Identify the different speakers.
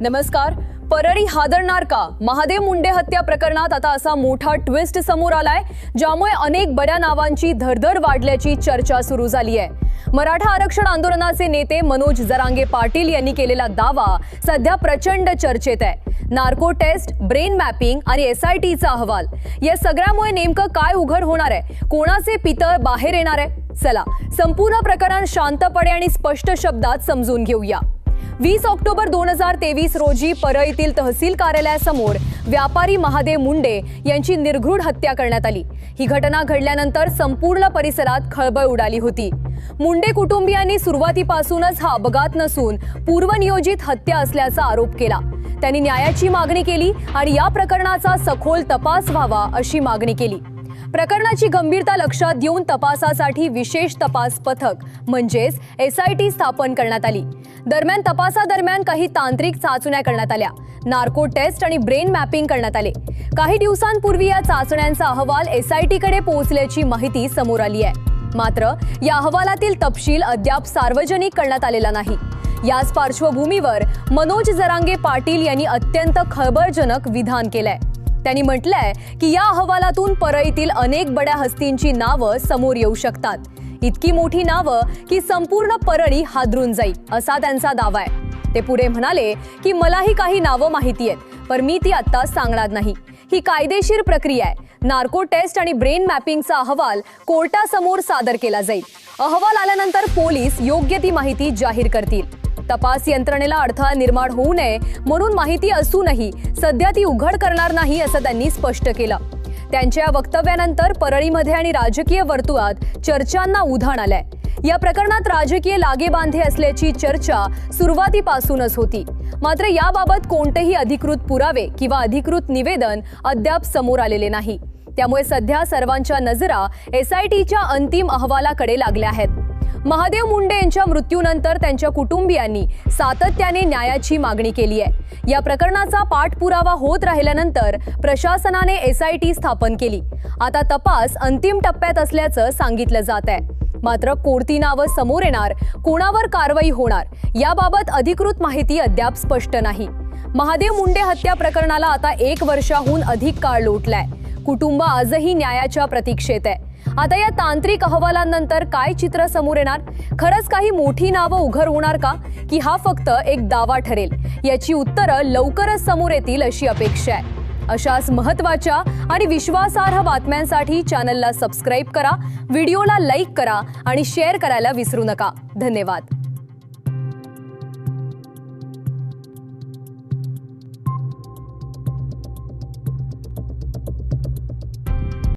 Speaker 1: नमस्कार. परळी हादरणार का? महादेव मुंडे हत्या प्रकरणात आता असा मोठा ट्विस्ट समोर आलाय, ज्यामुळे अनेक बड्या नावांची धडधड वाढल्याची चर्चा सुरू झाली आहे. मराठा आरक्षण आंदोलनाचे नेते मनोज जरांगे पाटील यांनी केलेला दावा सध्या प्रचंड चर्चेत आहे. नार्को टेस्ट, ब्रेन मॅपिंग आणि एसआयटीचा अहवाल, या सगळ्यामुळे नेमकं काय उघड होणार आहे? कोणाचे पितळ बाहेर येणार आहे? चला संपूर्ण प्रकरण शांतपणे आणि स्पष्ट शब्दात समजून घेऊया. 20 ऑक्टोबर 2023 रोजी परळीतील तहसील कार्यालयासमोर व्यापारी महादेव मुंडे यांची निर्घृण हत्या करण्यात आली. ही घटना घडल्यानंतर संपूर्ण परिसरात खळबळ उडाली होती. मुंडे कुटुंबियांनी सुरुवातीपासूनच हा अपघात नसून पूर्वनियोजित हत्या असल्याचा आरोप केला. त्यांनी न्यायाची मागणी केली आणि या प्रकरणाचा सखोल तपास व्हावा अशी मागणी केली. प्रकरणाची गंभीरता लक्षात घेऊन तपासासाठी विशेष तपास पथक म्हणजेच एसआयटी स्थापन करण्यात आली. दरम्यान तपासादरम्यान काही तांत्रिक चाचण्या करण्यात आल्या. नार्को टेस्ट आणि ब्रेन मॅपिंग करण्यात आले. काही दिवसांपूर्वी या चाचण्यांचा अहवाल एसआयटीकडे पोहोचल्याची माहिती समोर आली आहे. मात्र या अहवालातील तपशील अद्याप सार्वजनिक करण्यात आलेला नाही. याच पार्श्वभूमीवर मनोज जरांगे पाटील यांनी अत्यंत खळबळजनक विधान केलंय. त्यांनी म्हटलंय की या अहवालातून परळीतील अनेक बड्या हस्तींची नावं समोर येऊ शकतात. इतकी मोठी नावं की संपूर्ण परळी हादरून जाईल असा त्यांचा दावा आहे. ते पुढे म्हणाले की मलाही काही नावं माहिती आहेत, पण मी ती आता सांगणार नाही. ही कायदेशीर प्रक्रिया आहे. नार्को टेस्ट आणि ब्रेन मॅपिंगचा अहवाल कोर्टासमोर सादर केला जाईल. अहवाल आल्यानंतर पोलीस योग्य ती माहिती जाहीर करतील. तपास यंत्रणेला अडथळा निर्माण होऊ नये म्हणून माहिती असूनही सध्या ती उघड करणार नाही असं त्यांनी स्पष्ट केलं. त्यांच्या वक्तव्यानंतर परळीमध्ये आणि राजकीय वर्तुळात चर्चांना उधाण आलंय. या प्रकरणात राजकीय लागेबांधे असल्याची चर्चा सुरुवातीपासूनच होती. मात्र याबाबत कोणतेही अधिकृत पुरावे किंवा अधिकृत निवेदन अद्याप समोर आलेले नाही. त्यामुळे सध्या सर्वांच्या नजरा एसआयटीच्या अंतिम अहवालाकडे लागल्या आहेत. महादेव मुंडे यांच्या मृत्यूनंतर त्यांच्या कुटुंबियांनी सातत्याने न्यायाची मागणी केली आहे. या प्रकरणाचा पाठपुरावा होत राहिल्यानंतर प्रशासनाने एसआयटी स्थापन केली. आता तपास अंतिम टप्प्यात असल्याचं सांगितलं जात आहे. मात्र कोणती नावं समोर येणार, कोणावर कारवाई होणार याबाबत अधिकृत माहिती अद्याप स्पष्ट नाही. महादेव मुंडे हत्या प्रकरणाला आता 1 वर्षाहून अधिक काळ लोटलाय. कुटुंब आजही न्यायाच्या प्रतीक्षेत आहे. आता या तांत्रिक अहवालांनंतर काय चित्र समोर येणार? खरंच काही मोठी नावं उघड होणार का, की हा फक्त एक दावा ठरेल? याची उत्तरं लवकरच समोर येतील अशी अपेक्षा आहे. अशाच महत्त्वाच्या आणि विश्वासार्ह बातम्यांसाठी चॅनलला सबस्क्राईब करा, व्हिडिओला लाईक करा आणि शेअर करायला विसरू नका. धन्यवाद.